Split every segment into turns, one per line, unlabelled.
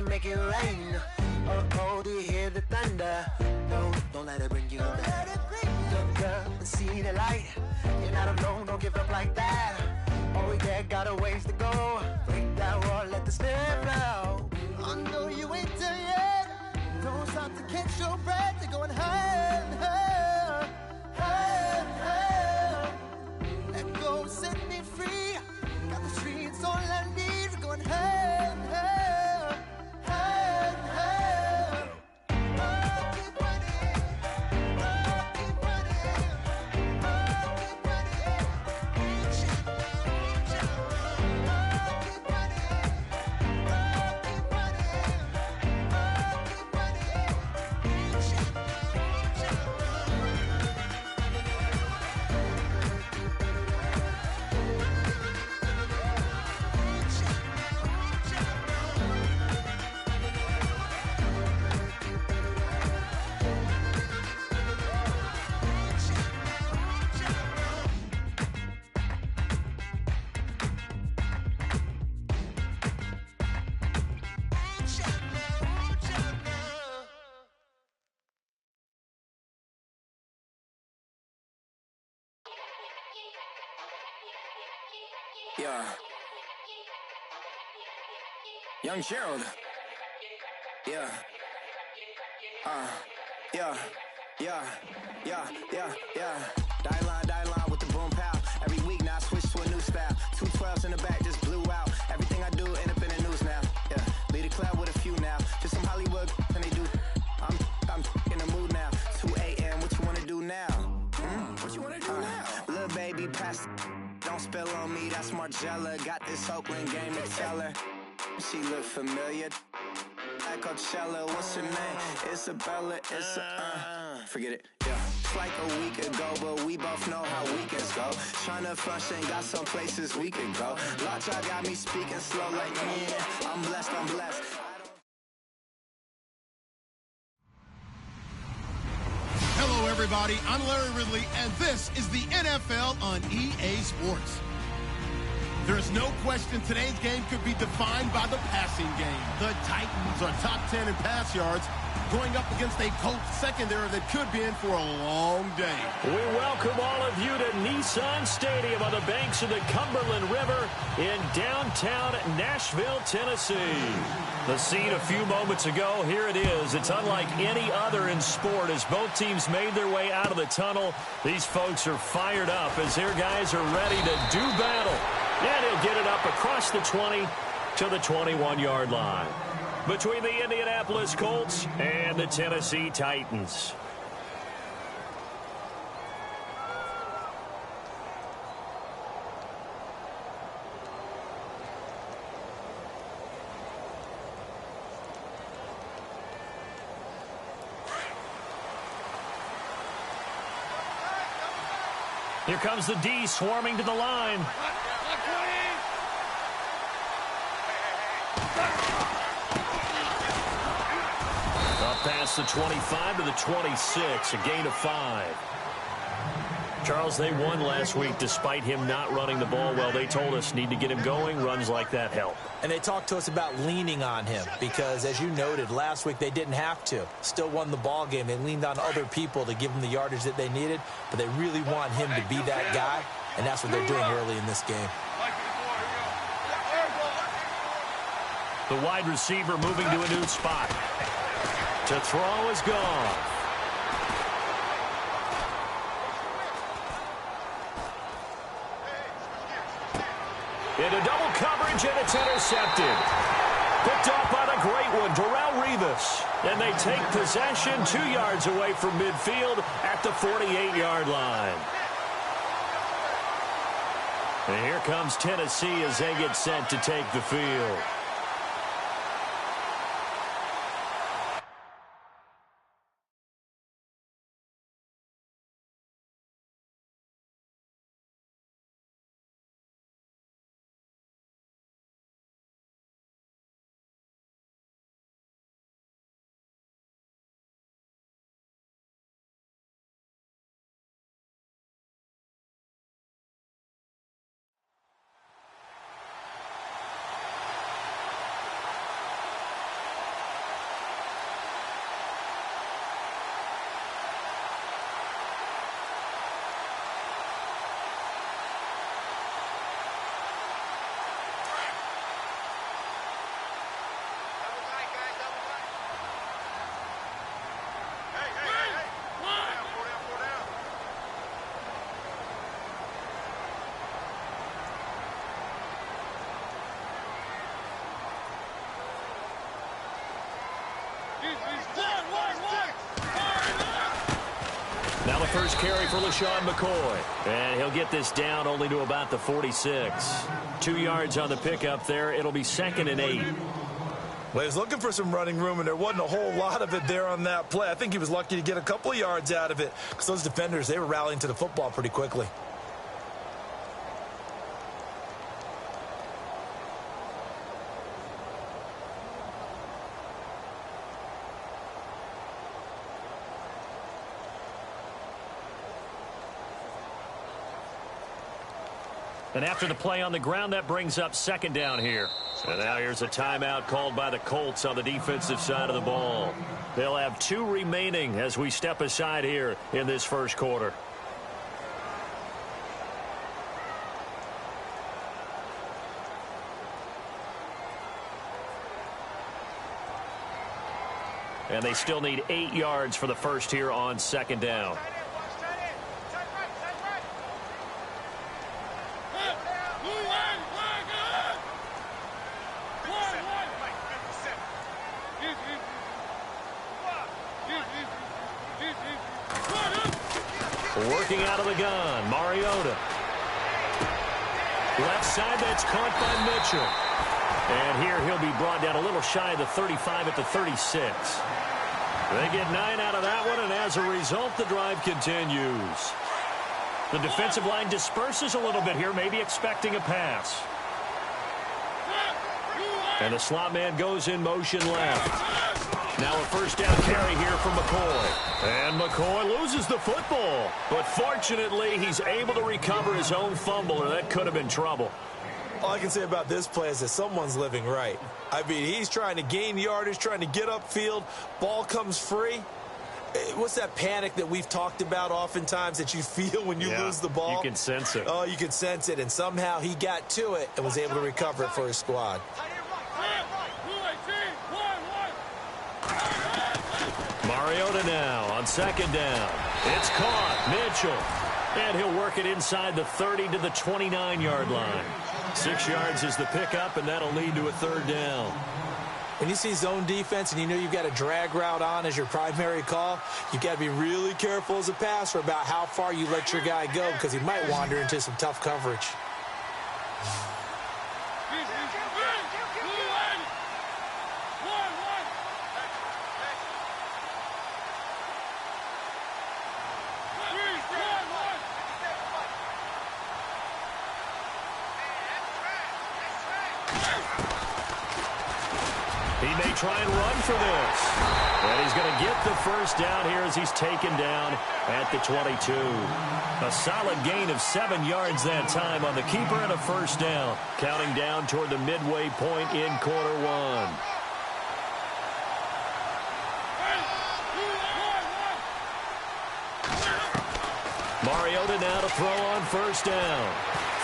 can make it rain. Oh, oh, do you hear the thunder? Don't let it bring you down. Look up and see the light. You're not alone, don't give up like that. Oh yeah, got a ways to go. Break that wall, let the spirit flow. I know you ain't done yet. Don't stop to catch your breath. You're going higher and higher, higher, higher. Let go, set me free. Got the streets all I need. We're going higher and higher, higher and higher. Oh, keep running. Oh, keep running. Oh, keep running. Reach out, reach out. Oh, keep running. Oh, keep running. Oh, keep running. Reach out, reach out.
Yeah. Young Gerald. Yeah. Yeah. Die line with the boom pow. Every week now I switch to a new style. 212s in the back just blew out. Everything I do end up in the news now. Yeah. Lead a club with a few now. Just some Hollywood and they do. I'm in the mood now. 2 a.m. What you wanna do now? What you wanna do now? Little baby pass. Don't spill on me, that's Margella. Got this Oakland game to tell her. She look familiar. Like Coachella, what's her name? Isabella, forget it, yeah. It's like a week ago, but we both know how weekends go. Tryna function, got some places we could go. Lot y'all got me speaking slow like, yeah, I'm blessed.
Hello, everybody. I'm Larry Ridley, and this is the NFL on EA Sports. There is no question today's game could be defined by the passing game. The Titans are top 10 in pass yards, going up against a Colts secondary that could be in for a long day.
We welcome all of you to Nissan Stadium on the banks of the Cumberland River in downtown Nashville, Tennessee. The scene a few moments ago, here it is. It's unlike any other in sport as both teams made their way out of the tunnel. These folks are fired up as their guys are ready to do battle. And he'll get it up across the 20 to the 21-yard line. Between the Indianapolis Colts and the Tennessee Titans. Here comes the D swarming to the line. Up past the 25 to the 26, a gain of 5. Charles, they won last week despite him not running the ball well. They told us need to get him going. Runs like that help.
And they talked to us about leaning on him because, as you noted, last week they didn't have to. Still won the ball game. They leaned on other people to give them the yardage that they needed, but they really want him to be that guy, and that's what they're doing early in this game.
The wide receiver moving to a new spot. To throw is gone. Into double coverage, and it's intercepted. Picked off by the great one, Darrelle Revis. And they take possession 2 yards away from midfield at the 48-yard line. And here comes Tennessee as they get set to take the field. the first carry for LaShawn McCoy. And he'll get this down only to about the 46. 2 yards on the pickup there. It'll be 2nd and 8.
Well, he was looking for some running room, and there wasn't a whole lot of it there on that play. I think he was lucky to get a couple of yards out of it because those defenders, they were rallying to the football pretty quickly.
And after the play on the ground, that brings up 2nd down here. And now here's a timeout called by the Colts on the defensive side of the ball. They'll have 2 remaining as we step aside here in this first quarter. And they still need 8 yards for the first here on 2nd down. Working out of the gun, Mariota. Left side, that's caught by Mitchell. And here he'll be brought down a little shy of the 35 at the 36. They get 9 out of that one, and as a result, the drive continues. The defensive line disperses a little bit here, maybe expecting a pass. And the slot man goes in motion left. Now a first down carry here from McCoy. And McCoy loses the football. But fortunately, he's able to recover his own fumble, or that could have been trouble.
All I can say about this play is that someone's living right. I mean, he's trying to gain yardage, trying to get upfield. Ball comes free. What's that panic that we've talked about oftentimes that you feel when you lose the ball?
You can sense it.
Oh, you can sense it. And somehow he got to it and was able to recover it for his squad.
Mariota now on 2nd down. It's caught. Mitchell. And he'll work it inside the 30 to the 29-yard line. 6 yards is the pickup, and that'll lead to a 3rd down.
When you see zone defense and you know you've got a drag route on as your primary call, you've got to be really careful as a passer about how far you let your guy go because he might wander into some tough coverage.
He may try and run for this. And he's going to get the first down here as he's taken down at the 22. A solid gain of 7 yards that time on the keeper and a first down. Counting down toward the midway point in quarter 1. Mariota now to throw on first down.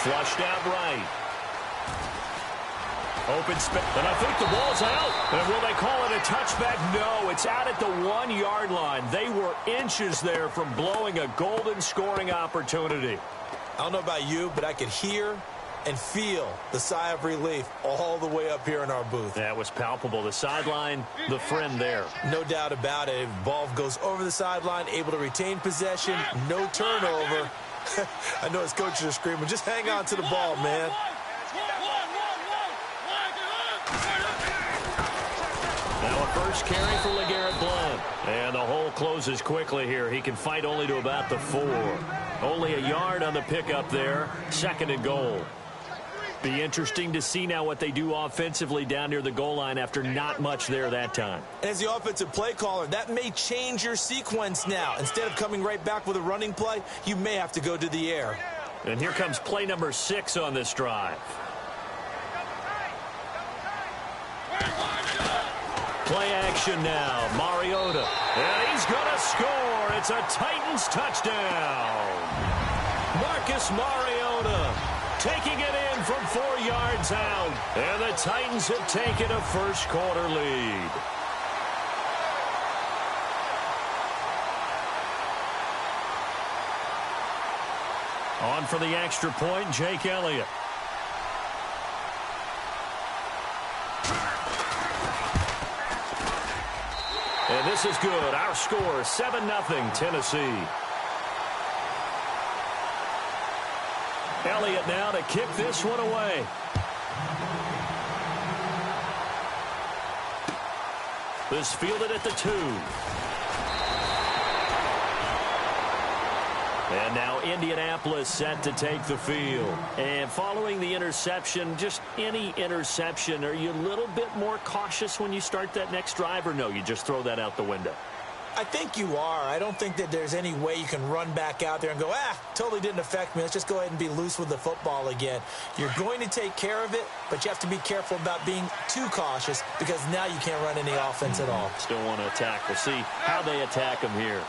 Flushed out right. Open space, and I think the ball's out. And will they call it a touchback? No, it's out at the 1-yard line. They were inches there from blowing a golden scoring opportunity.
I don't know about you, but I could hear and feel the sigh of relief all the way up here in our booth.
That was palpable. The sideline, the friend there.
No doubt about it. Ball goes over the sideline, able to retain possession, no turnover. I know his coaches are screaming, just hang on to the ball, man.
Now a first carry for LeGarrette Blount. And the hole closes quickly here. He can fight only to about the 4. Only a yard on the pickup there. 2nd and goal. Be interesting to see now what they do offensively down near the goal line after not much there that time.
As the offensive play caller, that may change your sequence now. Instead of coming right back with a running play, you may have to go to the air.
And here comes play number 6 on this drive. Play action now. Mariota. And he's going to score. It's a Titans touchdown. Marcus Mariota taking it in from 4 yards out. And the Titans have taken a first quarter lead. On for the extra point, Jake Elliott. And this is good. Our score, 7-0 Tennessee. Elliott now to kick this one away. This fielded at the 2. And now Indianapolis set to take the field. And following the interception, just any interception, are you a little bit more cautious when you start that next drive, or no, you just throw that out the window?
I think you are. I don't think that there's any way you can run back out there and go, totally didn't affect me. Let's just go ahead and be loose with the football again. You're going to take care of it, but you have to be careful about being too cautious because now you can't run any offense at all.
Still want to attack. We'll see how they attack them here.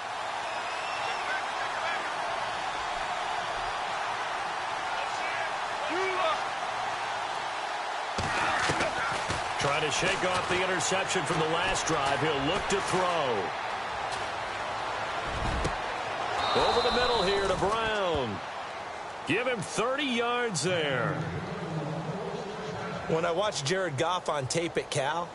Trying to shake off the interception from the last drive. He'll look to throw. Over the middle here to Brown. Give him 30 yards there.
When I watched Jared Goff on tape at Cal,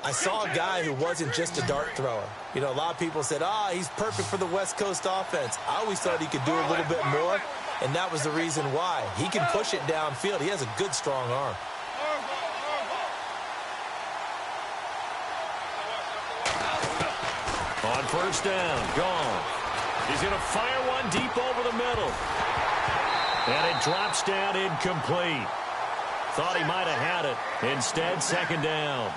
I saw a guy who wasn't just a dart thrower. You know, a lot of people said, he's perfect for the West Coast offense. I always thought he could do a little bit more, and that was the reason why. He can push it downfield. He has a good, strong arm.
On first down, gone. He's going to fire one deep over the middle. And it drops down incomplete. Thought he might have had it. Instead, second down.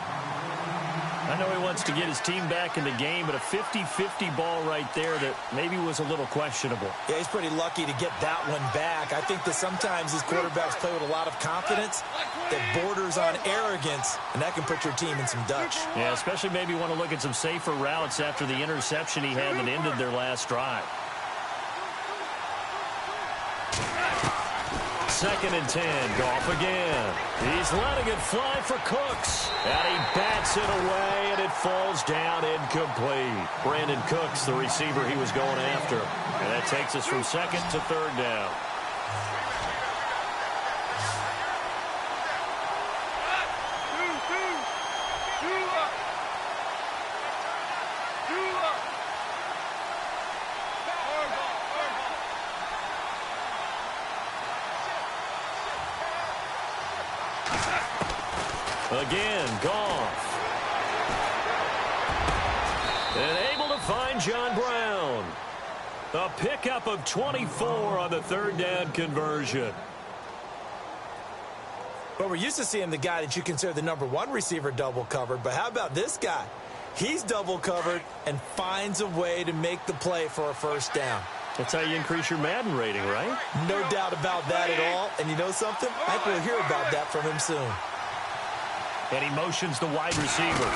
I know he wants to get his team back in the game, but a 50-50 ball right there that maybe was a little questionable.
Yeah, he's pretty lucky to get that one back. I think that sometimes these quarterbacks play with a lot of confidence that borders on arrogance, and that can put your team in some Dutch.
Yeah, especially maybe want to look at some safer routes after the interception he had that ended their last drive. Second and 10, Goff again. He's letting it fly for Cooks. And he bats it away, and it falls down incomplete. Brandon Cooks, the receiver he was going after. And that takes us from second to third down. Again, Goff. And able to find John Brown. A pickup of 24 on the third down conversion.
But we're used to seeing the guy that you consider the #1 receiver double covered. But how about this guy? He's double covered and finds a way to make the play for a first down.
That's how you increase your Madden rating, right?
No doubt about that at all. And you know something? I think we'll hear about that from him soon.
And he motions the wide receiver.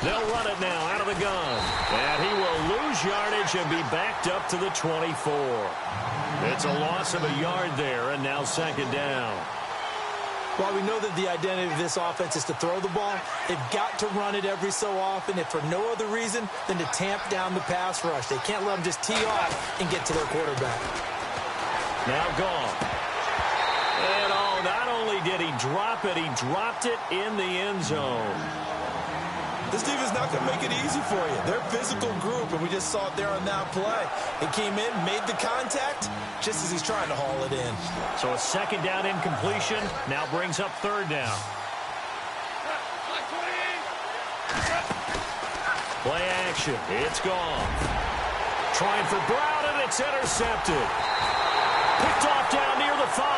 They'll run it now out of the gun. And he will lose yardage and be backed up to the 24. It's a loss of a yard there, and now second down.
While we know that the identity of this offense is to throw the ball, they've got to run it every so often, if for no other reason than to tamp down the pass rush. They can't let them just tee off and get to their quarterback.
Now gone. And not only did he drop it, he dropped it in the end zone.
This team is not going to make it easy for you. They're a physical group, and we just saw it there on that play. He came in, made the contact, just as he's trying to haul it in.
So a second down incompletion now brings up third down. Play action. It's gone. Trying for Brown, and it's intercepted. Picked off down near the 5.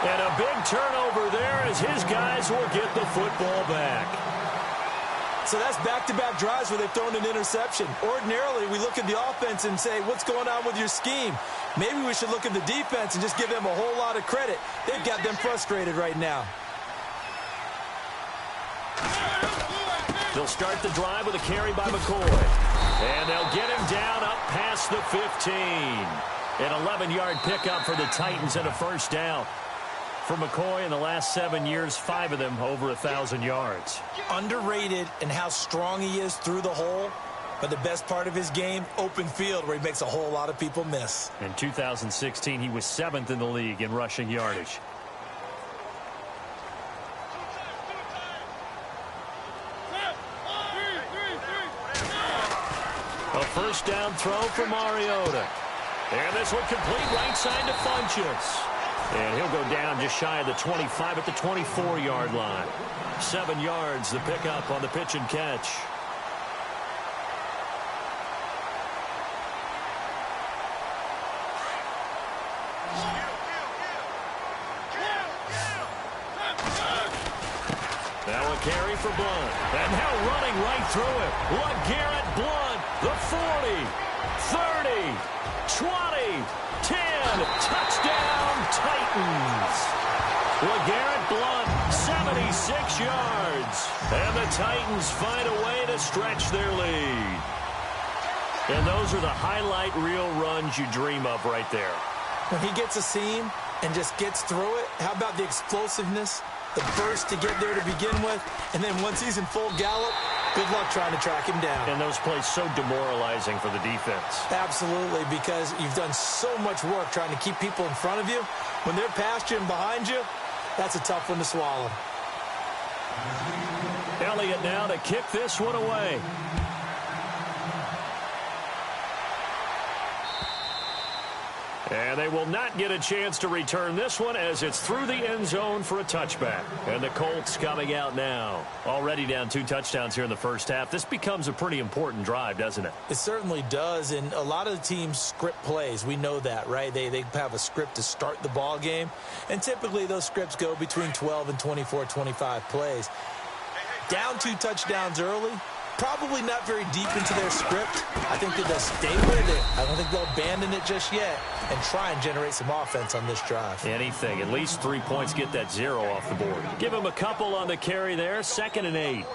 And a big turnover there as his guys will get the football back.
So that's back-to-back drives where they've thrown an interception. Ordinarily, we look at the offense and say, what's going on with your scheme? Maybe we should look at the defense and just give them a whole lot of credit. They've got them frustrated right now.
They'll start the drive with a carry by McCoy. And they'll get him down up past the 15. An 11-yard pickup for the Titans and a first down. For McCoy in the last 7 years, 5 of them over 1,000 yards.
Underrated in how strong he is through the hole, but the best part of his game, open field, where he makes a whole lot of people miss.
In 2016, he was 7th in the league in rushing yardage. A first down throw for Mariota. And this one complete right side to Funchess. And he'll go down just shy of the 25 at the 24-yard line. 7 yards, the pickup on the pitch and catch. Now a carry for Blunt. And now running right through it. LeGarrette Blunt, the 40, 30, 20, 10. Touchdown, Titans. LeGarrette Blunt, 76 yards. And the Titans find a way to stretch their lead. And those are the highlight reel runs you dream of right there.
When he gets a seam and just gets through it, how about the explosiveness, the burst to get there to begin with, and then once he's in full gallop, good luck trying to track him down.
And those plays so demoralizing for the defense.
Absolutely, because you've done so much work trying to keep people in front of you. When they're past you and behind you, that's a tough one to swallow.
Elliott now to kick this one away. And they will not get a chance to return this one as it's through the end zone for a touchback. And the Colts coming out now. Already down 2 touchdowns here in the first half. This becomes a pretty important drive, doesn't it?
It certainly does, and a lot of the teams script plays. We know that, right? They have a script to start the ball game, and typically those scripts go between 12 and 24, 25 plays. Down 2 touchdowns early, probably not very deep into their script. I think that they'll stay with it. I don't think they'll abandon it just yet and try and generate some offense on this drive.
Anything. At least 3 points, get that 0 off the board. Give them a couple on the carry there. 2nd and 8.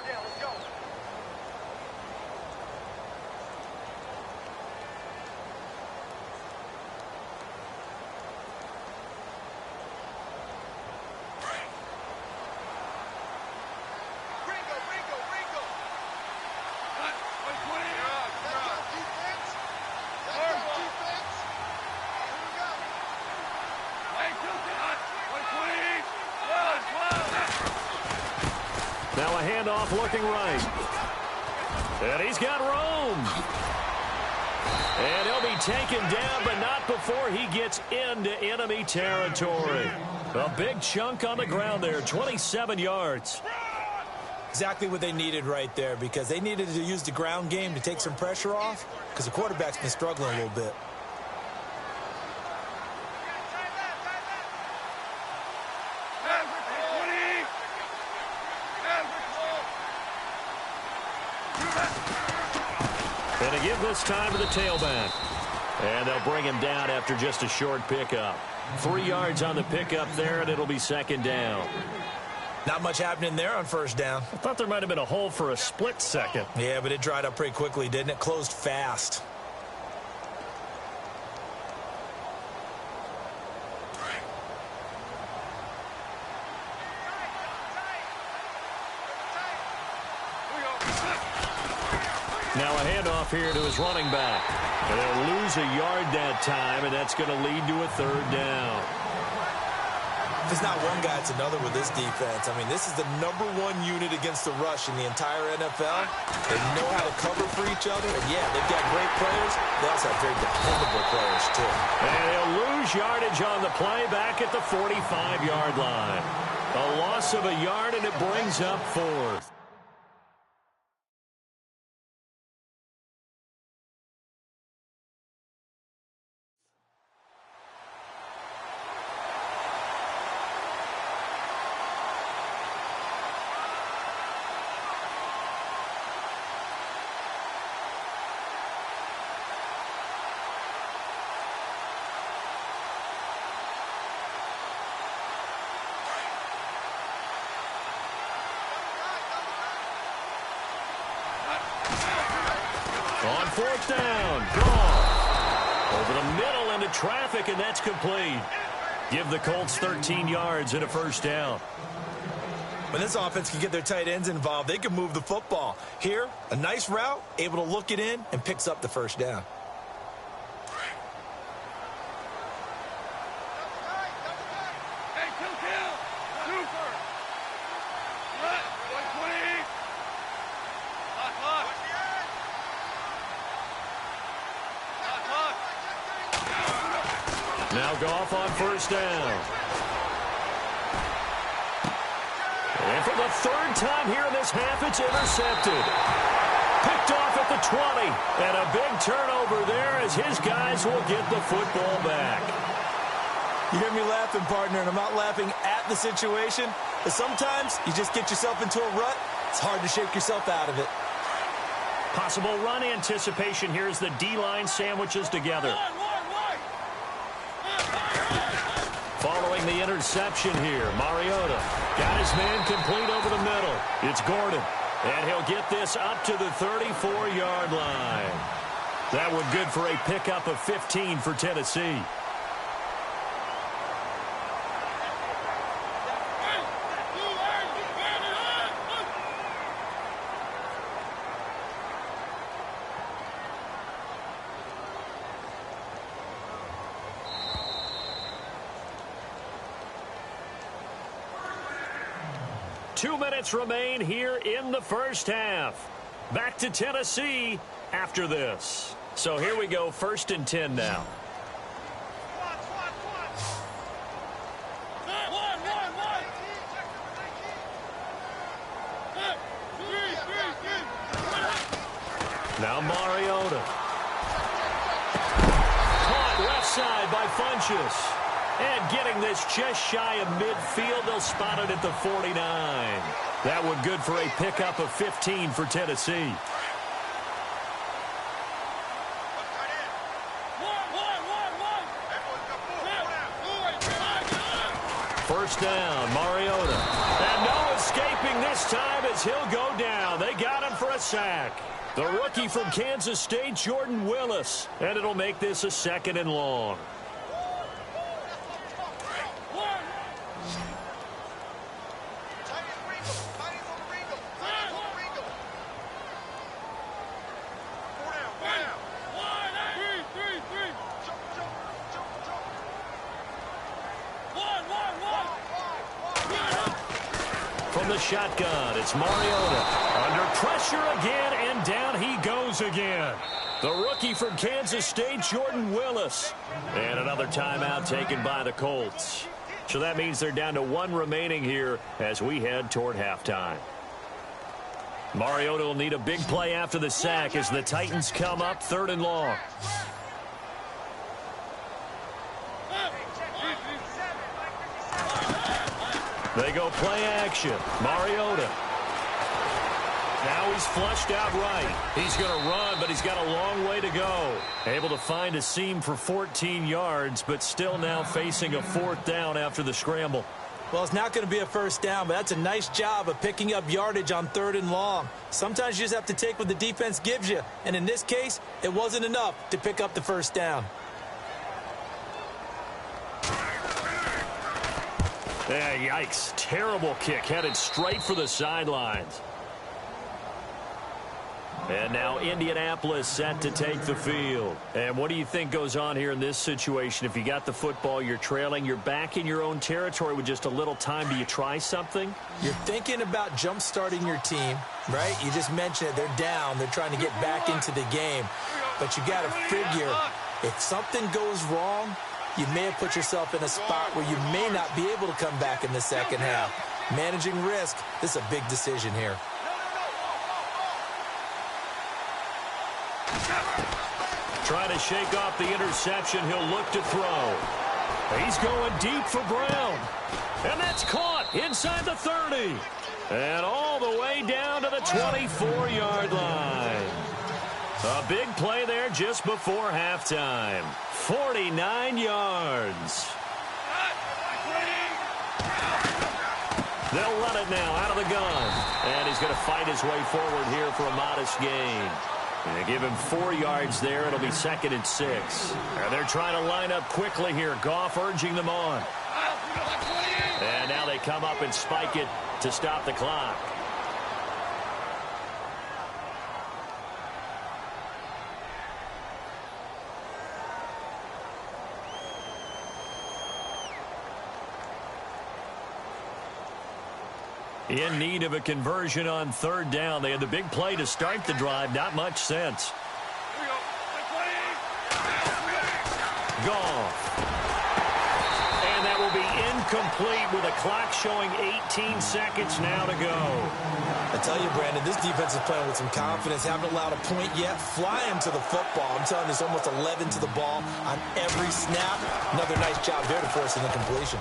Now a handoff looking right. And he's got room. And he'll be taken down, but not before he gets into enemy territory. A big chunk on the ground there, 27 yards.
Exactly what they needed right there, because they needed to use the ground game to take some pressure off, because the quarterback's been struggling a little bit.
And to give this time to the tailback. And they'll bring him down after just a short pickup. 3 yards on the pickup there, and it'll be 2nd down.
Not much happening there on 1st down.
I thought there might have been a hole for a split second.
Yeah, but it dried up pretty quickly, didn't it? Closed fast.
Now a handoff here to his running back. And they'll lose a yard that time, and that's going to lead to a 3rd down.
If it's not one guy, it's another with this defense. I mean, this is the #1 unit against the rush in the entire NFL. They know how to cover for each other. And, yeah, they've got great players. They also have very dependable players, too.
And he'll lose yardage on the play back at the 45-yard line. A loss of a yard, and it brings up 4th. On 4th down, Goff over the middle into traffic, and that's complete. Give the Colts 13 yards and a 1st down.
When this offense can get their tight ends involved, they can move the football. Here, a nice route, able to look it in, and picks up the 1st down.
Now Goff on first down. And for the third time here in this half, it's intercepted. Picked off at the 20. And a big turnover there as his guys will get the football back.
You hear me laughing, partner, and I'm not laughing at the situation. But sometimes you just get yourself into a rut. It's hard to shake yourself out of it.
Possible run anticipation here as the D-line sandwiches together. Following the interception here, Mariota got his man complete over the middle. It's Gordon, and he'll get this up to the 34-yard line. That would good for a pickup of 15 for Tennessee. Two minutes remain here in the first half. Back to Tennessee after this. So here we go, 1st and 10 now. Now Mariota. Caught left side by Funchess. And getting this just shy of midfield, they'll spot it at the 49. That would good for a pickup of 15 for Tennessee. First down, Mariota. And no escaping this time as he'll go down. They got him for a sack. The rookie from Kansas State, Jordan Willis. And it'll make this a 2nd and long. From the shotgun, it's Mariota. Under pressure again, and down he goes again. The rookie from Kansas State, Jordan Willis. And another timeout taken by the Colts. So that means they're down to 1 remaining here as we head toward halftime. Mariota will need a big play after the sack as the Titans come up 3rd and long. They go play action. Mariota. Now he's flushed out right. He's going to run, but he's got a long way to go. Able to find a seam for 14 yards, but still now facing a 4th down after the scramble.
Well, it's not going to be a first down, but that's a nice job of picking up yardage on 3rd and long. Sometimes you just have to take what the defense gives you, and in this case, it wasn't enough to pick up the first down.
Yeah, yikes. Terrible kick headed straight for the sidelines. And now Indianapolis set to take the field. And what do you think goes on here in this situation? If you got the football, you're trailing, you're back in your own territory with just a little time. Do you try something?
You're thinking about jump-starting your team, right? You just mentioned it. They're down. They're trying to get back into the game. But you got to figure if something goes wrong, you may have put yourself in a spot where you may not be able to come back in the second half. Managing risk, this is a big decision here.
Trying to shake off the interception. He'll look to throw. He's going deep for Brown. And that's caught inside the 30. And all the way down to the 24-yard line. A big play there just before halftime. 49 yards. They'll run it now out of the gun. And he's going to fight his way forward here for a modest gain. They give him 4 yards there. It'll be 2nd and 6. And they're trying to line up quickly here. Goff urging them on. And now they come up and spike it to stop the clock. In need of a conversion on 3rd down. They had the big play to start the drive. Not much sense. Goff. incomplete with a clock showing 18 seconds now to go.
I tell you, Brandon, this defense is playing with some confidence. Haven't allowed a point yet. Flying to the football. I'm telling you, it's almost 11 to the ball on every snap. Another nice job there to force an incompletion.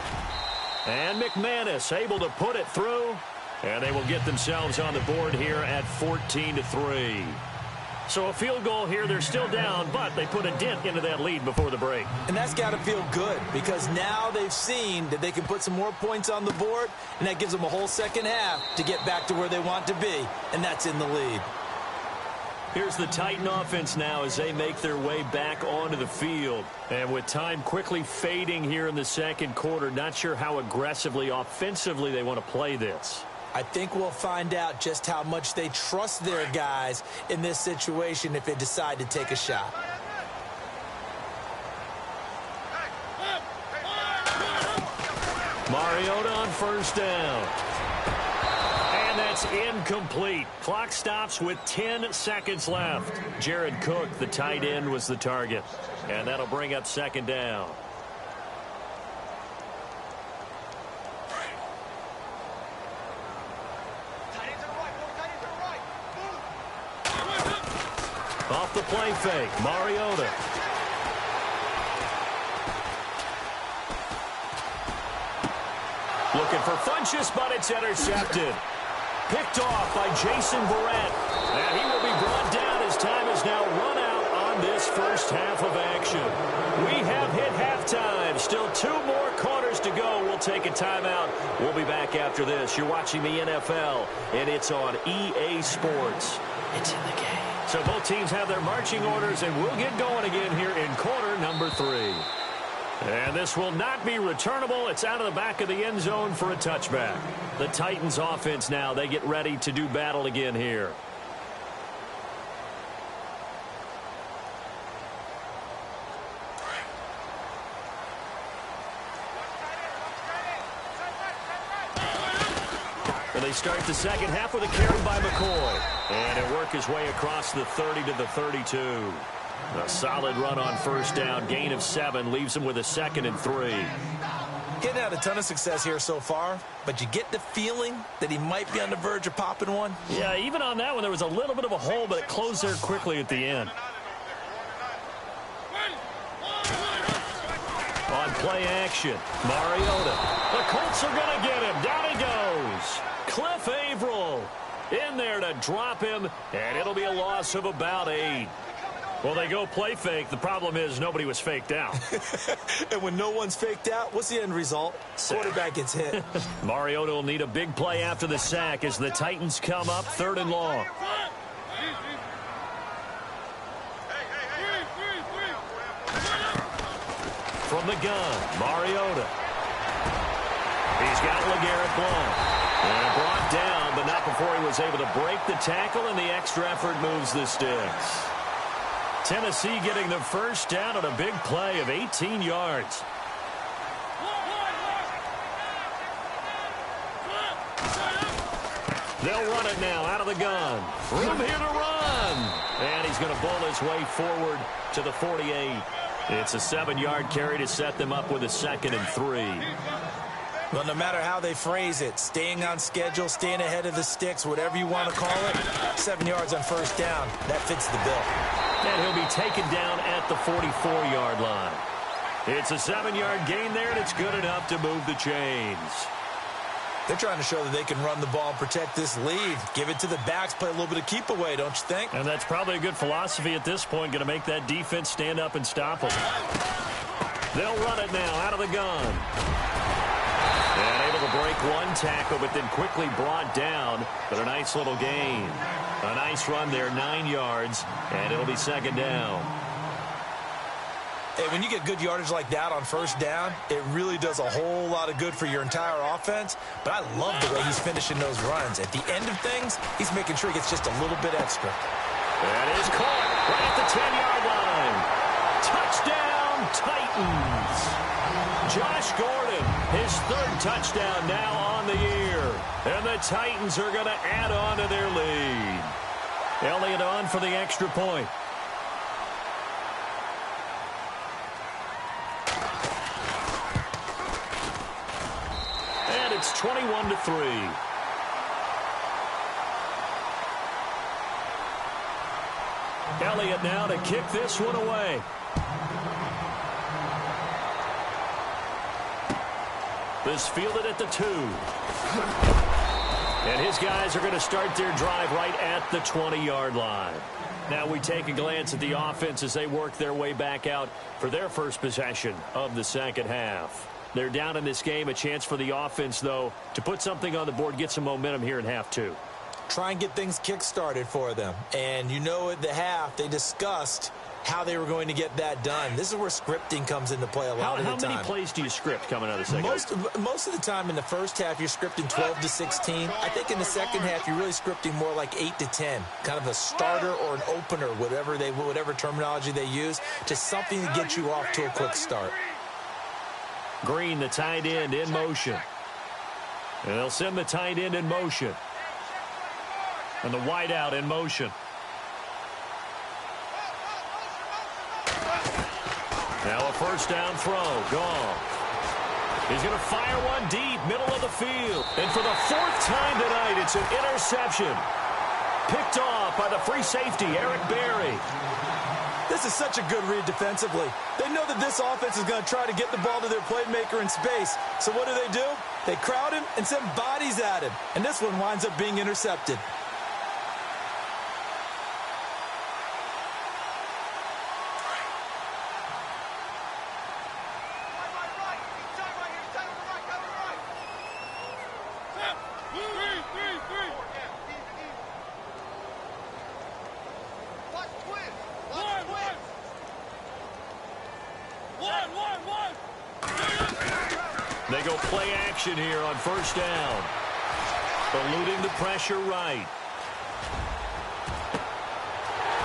And McManus able to put it through. And they will get themselves on the board here at 14-3. So a field goal here, they're still down, but they put a dent into that lead before the break.
And that's got to feel good because now they've seen that they can put some more points on the board, and that gives them a whole second half to get back to where they want to be, and that's in the lead.
Here's the Titan offense now as they make their way back onto the field. And with time quickly fading here in the second quarter, not sure how aggressively, offensively they want to play this.
I think we'll find out just how much they trust their guys in this situation if they decide to take a shot.
Mariota on first down. And that's incomplete. Clock stops with 10 seconds left. Jared Cook, the tight end, was the target. And that'll bring up second down. Off the play fake, Mariota. Looking for Funchess, but it's intercepted. Picked off by Jason Barrett. And he will be brought down as time is now run out on this first half of action. We have hit halftime. Still 2 more quarters to go. We'll take a timeout. We'll be back after this. You're watching the NFL, and it's on EA Sports. It's in the game. So both teams have their marching orders, and we'll get going again here in quarter number 3. And this will not be returnable. It's out of the back of the end zone for a touchback. The Titans offense now, they get ready to do battle again here. And they start the second half with a carry by McCoy. And it work his way across the 30 to the 32. A solid run on first down. Gain of 7 leaves him with a 2nd and 3.
Getting out a ton of success here so far, but you get the feeling that he might be on the verge of popping one.
Yeah, even on that one, there was a little bit of a hole, but it closed there quickly at the end. On play action, Mariota. The Colts are going to get him. Down he goes. Cliff Averill in there to drop him, and it'll be a loss of about 8. Well, they go play fake. The problem is nobody was faked out.
And when no one's faked out, what's the end result? Quarterback gets hit.
Mariota will need a big play after the sack as the Titans come up 3rd and long. From the gun, Mariota. He's got LeGarrette Blount. And brought down, but not before he was able to break the tackle, and the extra effort moves the sticks. Tennessee getting the first down on a big play of 18 yards. They'll run it now out of the gun. Room here to run. And he's going to bull his way forward to the 48. It's a 7-yard carry to set them up with a 2nd and 3.
Well, no matter how they phrase it, staying on schedule, staying ahead of the sticks, whatever you want to call it, 7 yards on first down, that fits the bill.
And he'll be taken down at the 44-yard line. It's a 7-yard gain there, and it's good enough to move the chains.
They're trying to show that they can run the ball and protect this lead. Give it to the backs, play a little bit of keep away, don't you think?
And that's probably a good philosophy at this point, going to make that defense stand up and stop them. They'll run it now out of the gun. And able to break one tackle, but then quickly brought down. But a nice little gain. A nice run there, 9 yards, and it'll be 2nd down.
Hey, when you get good yardage like that on first down, it really does a whole lot of good for your entire offense. But I love the way he's finishing those runs. At the end of things, he's making sure he gets just a little bit extra.
That is caught right at the 10-yard line. Touchdown, Titans. Josh Gordon, his 3rd touchdown now on the year. And the Titans are going to add on to their lead. Elliott on for the extra point. It's 21-3. Elliott now to kick this one away. This fielded at the 2. And his guys are going to start their drive right at the 20-yard line. Now we take a glance at the offense as they work their way back out for their first possession of the second half. They're down in this game. A chance for the offense, though, to put something on the board, get some momentum here in half 2.
Try and get things kick-started for them. And you know at the half, they discussed how they were going to get that done. This is where scripting comes into play a lot of the time. How
many plays do you script coming out of the second half?
Most of the time in the first half, you're scripting 12 to 16. I think in the second half, you're really scripting more like 8 to 10. Kind of a starter or an opener, whatever terminology they use, just something to get you off to a quick start.
Green, the tight end, in motion. And they'll send the tight end in motion. And the wideout in motion. Now a first down throw. Gone. He's going to fire one deep, middle of the field. And for the 4th time tonight, it's an interception. Picked off by the free safety, Eric Berry.
This is such a good read defensively. They know that this offense is going to try to get the ball to their playmaker in space. So what do? They crowd him and send bodies at him. And this one winds up being intercepted.
They go play action here on first down. Eluding the pressure right.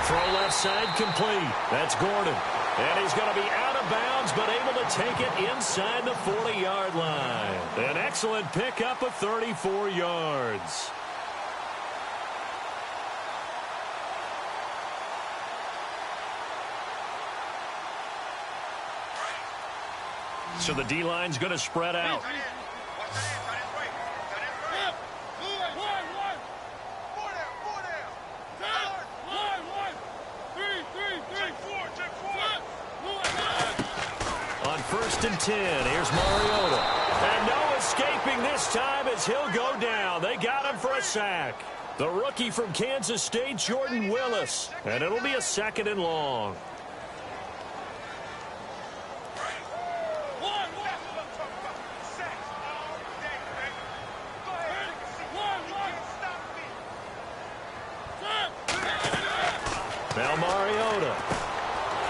Throw left side complete. That's Gordon. And he's going to be out of bounds, but able to take it inside the 40-yard line. An excellent pickup of 34 yards. So the D-line's going to spread out. On 1st and 10, here's Mariota. And no escaping this time as he'll go down. They got him for a sack. The rookie from Kansas State, Jordan Willis. And it'll be a 2nd and long. Now Mariota.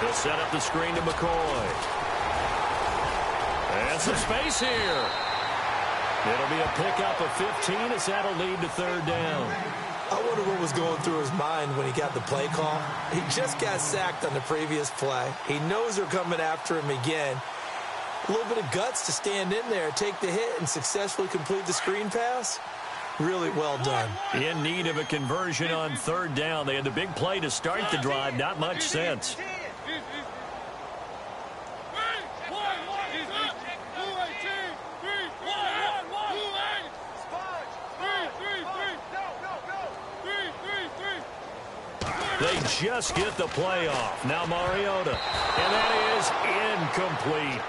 He'll set up the screen to McCoy. And some space here. It'll be a pickup of 15 as that'll lead to 3rd down.
I wonder what was going through his mind when he got the play call. He just got sacked on the previous play. He knows they're coming after him again. A little bit of guts to stand in there, take the hit, and successfully complete the screen pass. Really well done.
In need of a conversion on 3rd down. They had the big play to start the drive. Not much sense. They just get the play off. Now Mariota. And that is incomplete.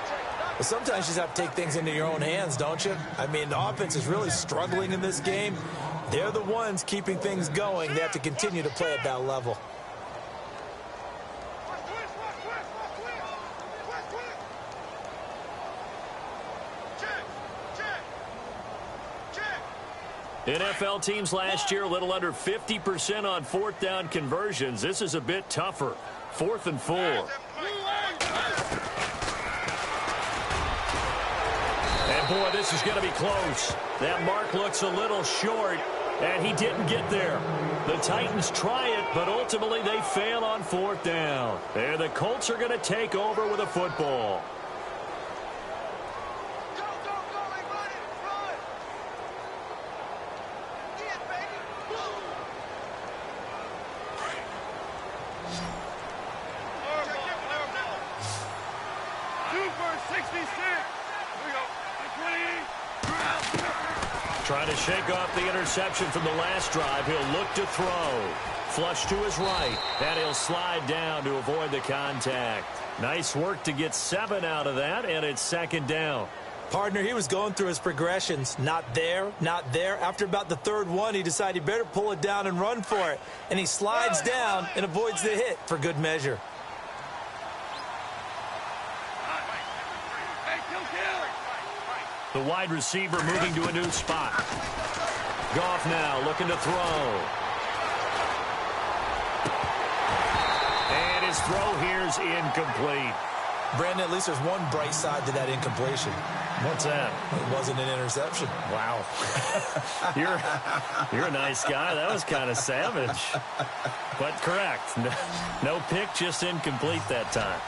But sometimes you just have to take things into your own hands, don't you? I mean, the offense is really struggling in this game. They're the ones keeping things going. They have to continue to play at that level.
NFL teams last year a little under 50% on 4th down conversions. This is a bit tougher. 4th and 4. And boy, this is going to be close. That mark looks a little short, and he didn't get there. The Titans try it, but ultimately they fail on 4th down. And the Colts are going to take over with a football. Trying to shake off the interception from the last drive. He'll look to throw. Flush to his right, and he'll slide down to avoid the contact. Nice work to get 7 out of that, and it's second down.
Partner, he was going through his progressions. Not there, not there. After about the third one, he decided he better pull it down and run for it. And he slides down and avoids the hit for good measure.
The wide receiver moving to a new spot. Goff now looking to throw. And his throw here's incomplete.
Brandon, at least there's one bright side to that incompletion.
What's that?
It wasn't an interception.
Wow. You're a nice guy. That was kind of savage. But correct. No pick, just incomplete that time.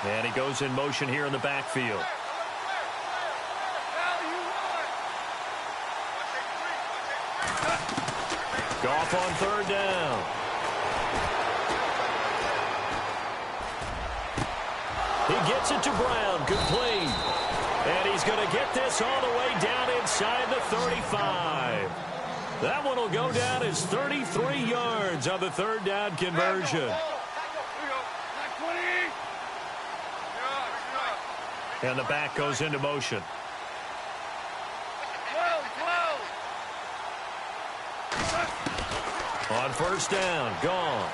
And he goes in motion here in the backfield. Goff on third down. He gets it to Brown, complete. And he's going to get this all the way down inside the 35. That one will go down as 33 yards on the third down conversion. And the back goes into motion. On first down, gone.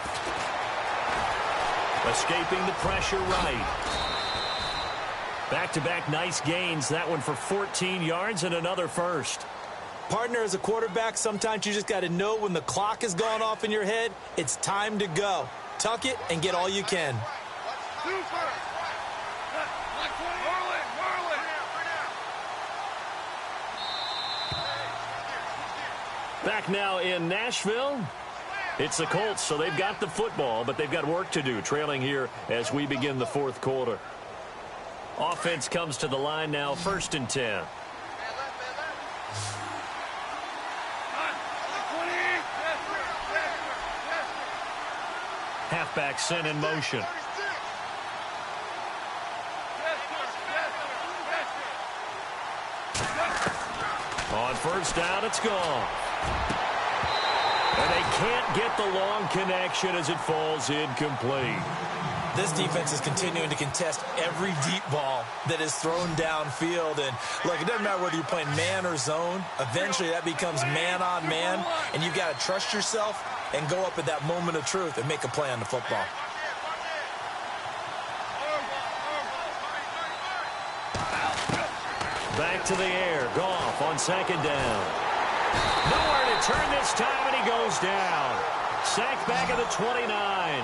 Escaping the pressure right. Back-to-back nice gains. That one for 14 yards and another first.
Partner, as a quarterback, sometimes you just got to know when the clock has gone off in your head, it's time to go. Tuck it and get all you can.
Back now in Nashville. It's the Colts, so they've got the football, but they've got work to do, trailing here as we begin the fourth quarter. Offense comes to the line now, 1st and 10. Halfback sent in motion. On first down, it's gone. And they can't get the long connection as it falls incomplete.
This defense is continuing to contest every deep ball that is thrown downfield. And, look, it doesn't matter whether you're playing man or zone. Eventually, that becomes man-on-man, and you've got to trust yourself and go up at that moment of truth and make a play on the football.
Back to the air. Goff on second down. Nowhere to turn this time, and he goes down. Sacked back at the 29.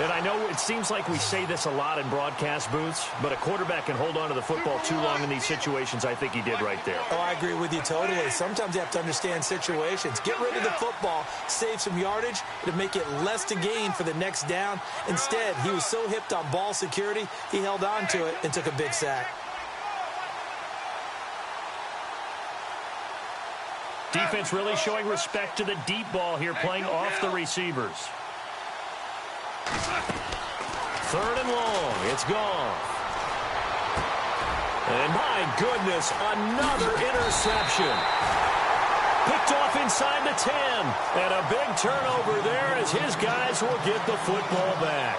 And I know it seems like we say this a lot in broadcast booths, but a quarterback can hold on to the football too long in these situations. I think he did right there.
Oh, I agree with you totally. Sometimes you have to understand situations. Get rid of the football, save some yardage, to make it less to gain for the next down. Instead, he was so hipped on ball security, he held on to it and took a big sack.
Defense really showing respect to the deep ball here, playing off the receivers. 3rd and long. It's gone. And my goodness, another interception. Picked off inside the 10. And a big turnover there as his guys will get the football back.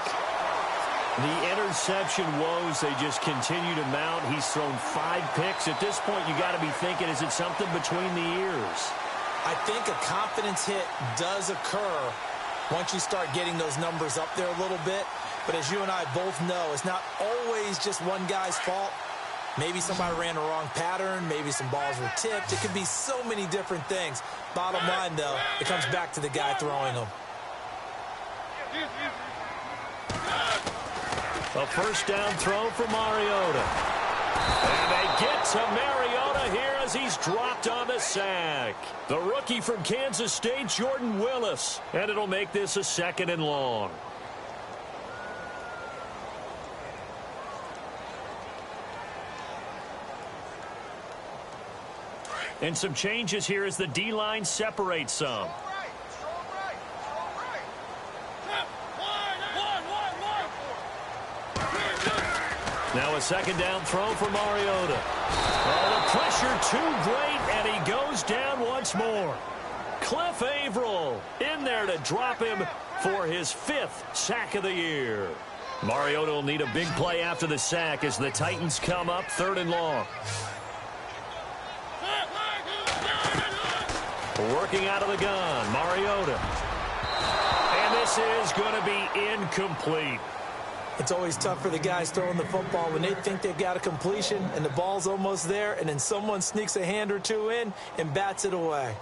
The interception woes, they just continue to mount. He's thrown 5 picks. At this point, you got to be thinking, is it something between the ears?
I think a confidence hit does occur once you start getting those numbers up there a little bit. But as you and I both know, it's not always just one guy's fault. Maybe somebody ran a wrong pattern. Maybe some balls were tipped. It could be so many different things. Bottom line, though, it comes back to the guy throwing them.
A first down throw for Mariota. And they get to Mariota here as he's dropped on the sack. The rookie from Kansas State, Jordan Willis. And it'll make this a 2nd and long. And some changes here as the D-line separates some. Now a second down throw for Mariota. Oh, the pressure too great, and he goes down once more. Cliff Averill in there to drop him for his 5th sack of the year. Mariota will need a big play after the sack as the Titans come up 3rd and long. Working out of the gun, Mariota. And this is going to be incomplete.
It's always tough for the guys throwing the football when they think they've got a completion and the ball's almost there, and then someone sneaks a hand or two in and bats it away.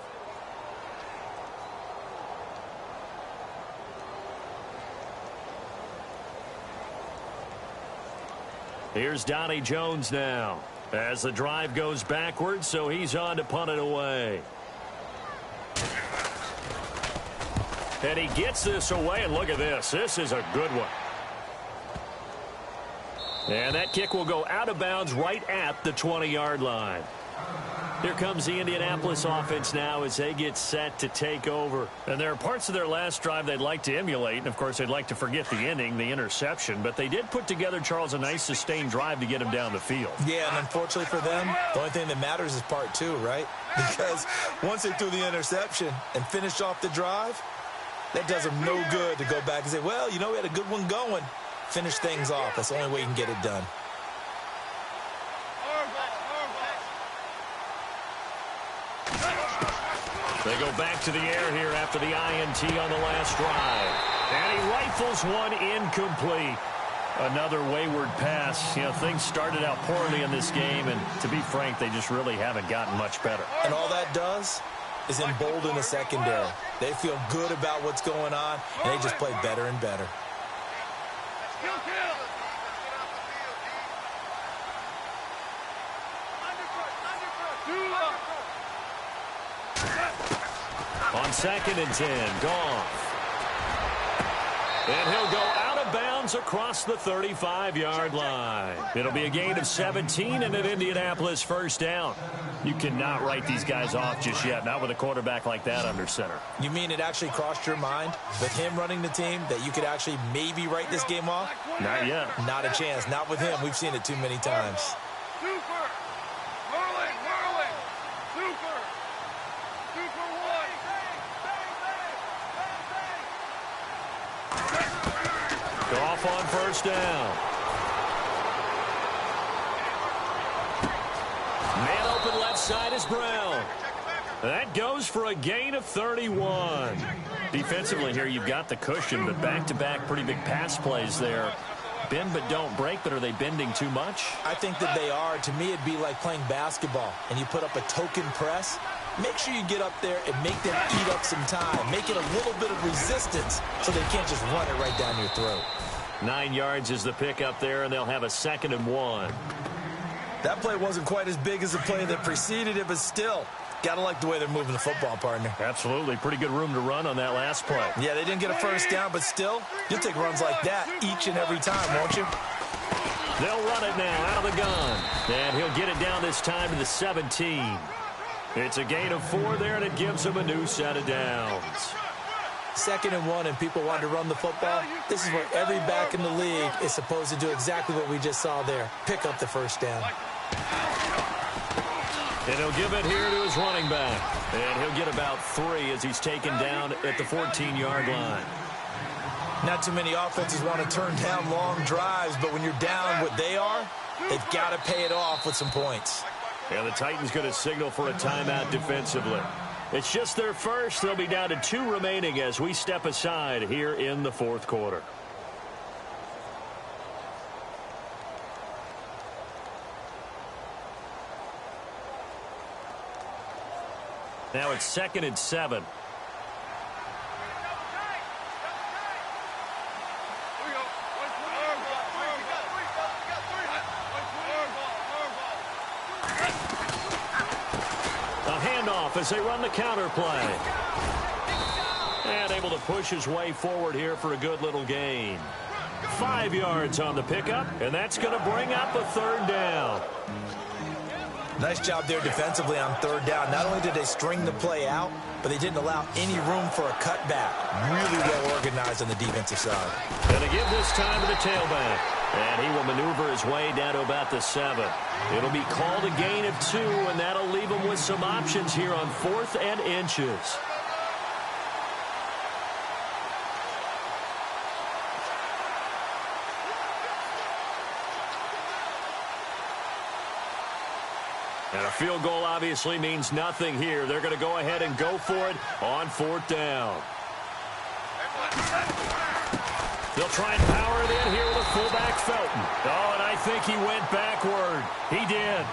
Here's Donnie Jones now as the drive goes backwards, so he's on to punt it away. And he gets this away, and look at this. This is a good one. And that kick will go out of bounds right at the 20-yard line. Here comes the Indianapolis offense now as they get set to take over. And there are parts of their last drive they'd like to emulate. And, of course, they'd like to forget the ending, the interception. But they did put together, Charles, a nice sustained drive to get him down the field.
Yeah, and unfortunately for them, the only thing that matters is part 2, right? Because once they threw the interception and finished off the drive, that does them no good to go back and say, well, you know, we had a good one going. Finish things off. That's the only way you can get it done.
They go back to the air here after the INT on the last drive. And he rifles one incomplete. Another wayward pass. You know, things started out poorly in this game, and to be frank, they just really haven't gotten much better.
And all that does is embolden the secondary. They feel good about what's going on, and they just play better and better.
On 2nd and 10, Goff. And he'll go out of bounds across the 35-yard line. It'll be a gain of 17 and an Indianapolis first down. You cannot write these guys off just yet, not with a quarterback like that under center.
You mean it actually crossed your mind with him running the team that you could actually maybe write this game off?
Not yet.
Not a chance. Not with him. We've seen it too many times.
Goff on first down. Man open left side is Brown. That goes for a gain of 31. Defensively here, you've got the cushion, but back-to-back pretty big pass plays there. Bend but don't break, but are they bending too much?
I think that they are. To me, it'd be like playing basketball, and you put up a token press. Make sure you get up there and make them eat up some time. Make it a little bit of resistance so they can't just run it right down your throat.
9 yards is the pick up there, and they'll have a 2nd and 1.
That play wasn't quite as big as the play that preceded it, but still, gotta like the way they're moving the football, partner.
Absolutely. Pretty good room to run on that last play.
Yeah, they didn't get a first down, but still, you'll take runs like that each and every time, won't you?
They'll run it now out of the gun. And he'll get it down this time to the 17. It's a gain of 4 there, and it gives him a new set of downs.
2nd and 1, and people want to run the football. This is where every back in the league is supposed to do exactly what we just saw there. Pick up the first down.
And he'll give it here to his running back. And he'll get about 3 as he's taken down at the 14-yard line.
Not too many offenses want to turn down long drives, but when you're down what they are, they've got to pay it off with some points.
And the Titans going to signal for a timeout defensively. It's just their first. They'll be down to 2 remaining as we step aside here in the 4th quarter. Now it's 2nd and 7. As they run the counter play. And able to push his way forward here for a good little gain. 5 yards on the pickup, and that's going to bring up a 3rd down.
Nice job there defensively on 3rd down. Not only did they string the play out, but they didn't allow any room for a cutback. Really well organized on the defensive side.
And they give this time to the tailback. And he will maneuver his way down to about the 7. It'll be called a gain of 2, and that'll leave him with some options here on 4th and inches. And a field goal obviously means nothing here. They're going to go ahead and go for it on 4th down. They'll try and power it in here with a fullback Felton. Oh, and I think he went backward. He did.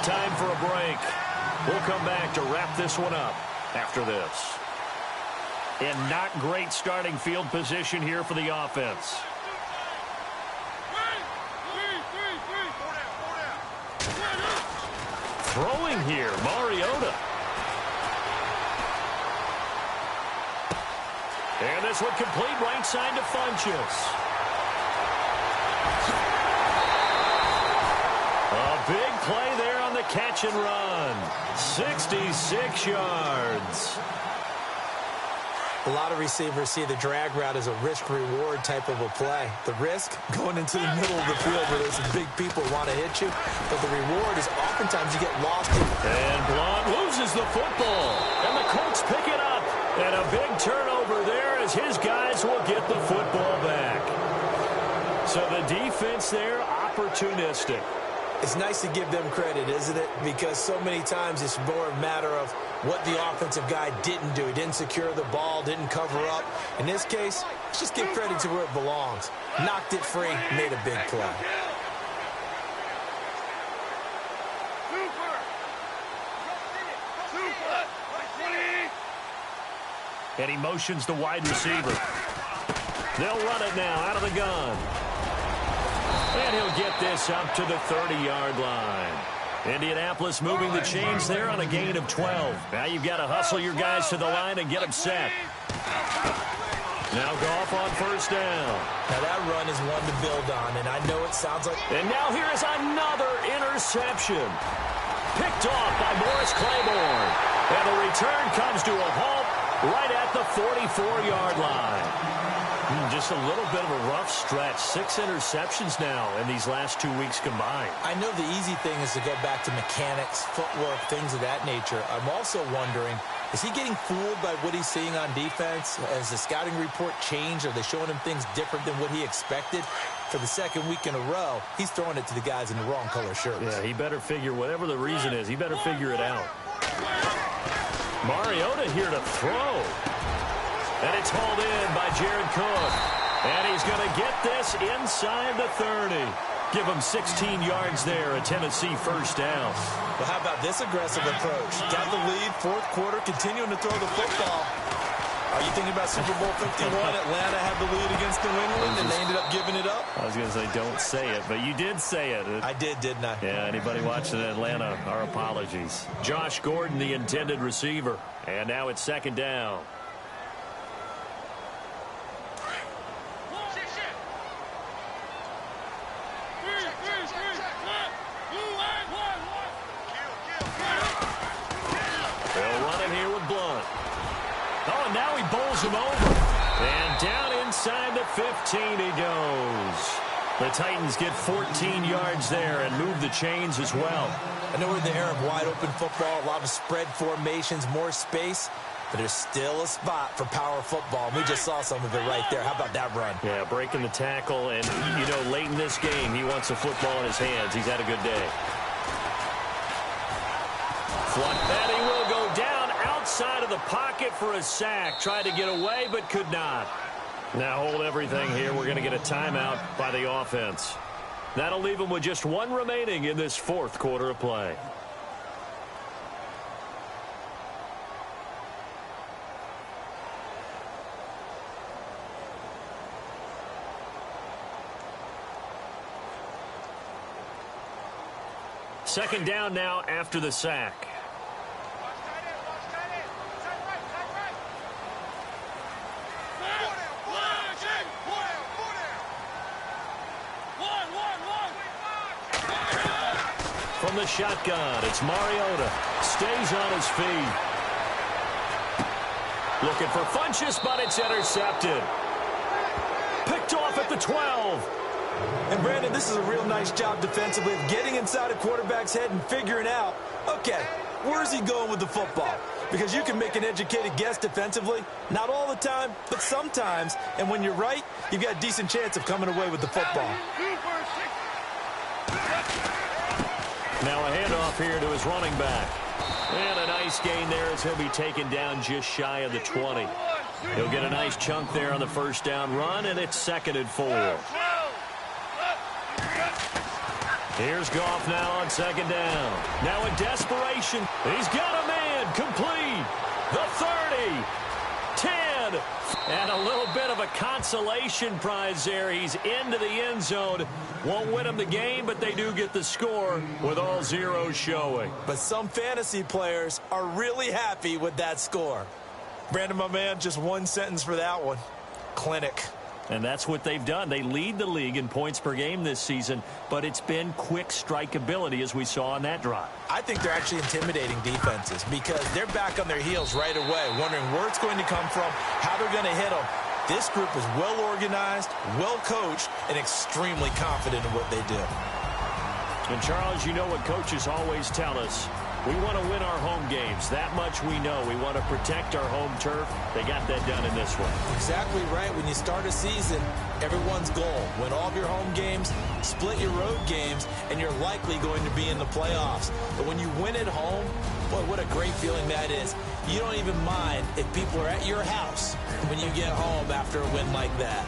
Time for a break. We'll come back to wrap this one up after this. And not great starting field position here for the offense. Throwing here, Mariota. And this one complete right side to Funchess. A big play there on the catch and run. 66 yards.
A lot of receivers see the drag route as a risk-reward type of a play. The risk, going into the middle of the field where there's some big people who want to hit you. But the reward is oftentimes you get lost.
And Blount loses the football. And the Colts pick it up. And a big turnover there as his guys will get the football back. So the defense there, opportunistic.
It's nice to give them credit, isn't it? Because so many times it's more a matter of what the offensive guy didn't do. He didn't secure the ball, didn't cover up. In this case, let's just give credit to where it belongs. Knocked it free, made a big play.
And he motions the wide receiver. They'll run it now out of the gun. And he'll get this up to the 30-yard line. Indianapolis moving the chains there on a gain of 12. Now you've got to hustle your guys to the line and get them set. Now Goff on 1st down.
Now that run is one to build on, and I know it sounds like...
And now here is another interception. Picked off by Morris Claiborne. And the return comes to a halt right at the 44-yard line. Just a little bit of a rough stretch. 6 interceptions now in these last 2 weeks combined.
I know the easy thing is to go back to mechanics, footwork, things of that nature. I'm also wondering, is he getting fooled by what he's seeing on defense? Has the scouting report changed? Are they showing him things different than what he expected? For the second week in a row, he's throwing it to the guys in the wrong color shirts.
Yeah, he better figure, whatever the reason is, he better figure it out. Mariota here to throw. And it's hauled in by Jared Cook. And he's going to get this inside the 30. Give him 16 yards there, a Tennessee 1st down.
Well, how about this aggressive approach? Got the lead, 4th quarter, continuing to throw the football. Are you thinking about Super Bowl 51? Atlanta had the lead against New England, and they ended up giving it up?
I was going to say, don't say it, but you did say it.
I did, didn't I?
Yeah, anybody watching Atlanta, our apologies. Josh Gordon, the intended receiver. And now it's 2nd down. Now he bowls him over. And down inside the 15 he goes. The Titans get 14 yards there and move the chains as well.
I know we're in the era of wide open football, a lot of spread formations, more space, but there's still a spot for power football. We just saw some of it right there. How about that run?
Yeah, breaking the tackle, and, you know, late in this game, he wants the football in his hands. He's had a good day. And he will go down outside of the pocket for a sack. Tried to get away, but could not. Now hold everything here. We're going to get a timeout by the offense. That'll leave them with just 1 remaining in this 4th quarter of play. Second down now after the sack. From the shotgun, it's Mariota. Stays on his feet. Looking for Funchess, but it's intercepted. Picked off at the 12.
And, Brandon, this is a real nice job defensively of getting inside a quarterback's head and figuring out, okay, where's he going with the football? Because you can make an educated guess defensively. Not all the time, but sometimes. And when you're right, you've got a decent chance of coming away with the football.
Now a handoff here to his running back. And a nice gain there as he'll be taken down just shy of the 20. He'll get a nice chunk there on the first down run, and it's 2nd and 4. Here's Goff now on 2nd down. Now in desperation, he's got a man complete. The 30, 10, and a little bit of a consolation prize there. He's into the end zone. Won't win them the game, but they do get the score with all zeros showing.
But some fantasy players are really happy with that score. Brandon, my man, just one sentence for that one. Clinic.
And that's what they've done. They lead the league in points per game this season, but it's been quick strike ability as we saw on that drive.
I think they're actually intimidating defenses because they're back on their heels right away, wondering where it's going to come from, how they're going to hit them. This group is well organized, well coached, and extremely confident in what they do.
And, Charles, you know what coaches always tell us. We want to win our home games. That much we know. We want to protect our home turf. They got that done in this one.
Exactly right. When you start a season, everyone's goal, win all of your home games, split your road games, and you're likely going to be in the playoffs. But when you win at home, boy, what a great feeling that is. You don't even mind if people are at your house when you get home after a win like that.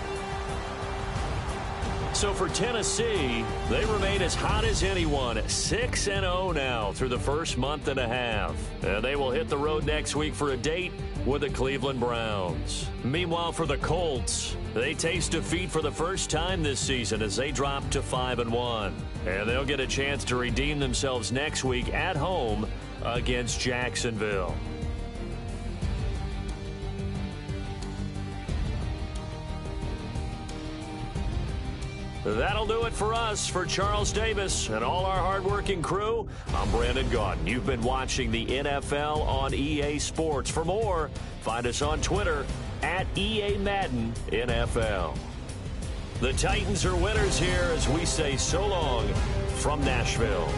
So for Tennessee, they remain as hot as anyone, 6-0 now through the first month and a half. And they will hit the road next week for a date with the Cleveland Browns. Meanwhile, for the Colts, they taste defeat for the first time this season as they drop to 5-1. And they'll get a chance to redeem themselves next week at home against Jacksonville. That'll do it for us. For Charles Davis and all our hardworking crew, I'm Brandon Gaudin. You've been watching the NFL on EA Sports. For more, find us on Twitter at EA Madden NFL. The Titans are winners here as we say so long from Nashville.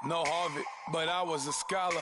No Harvard, but I was a scholar.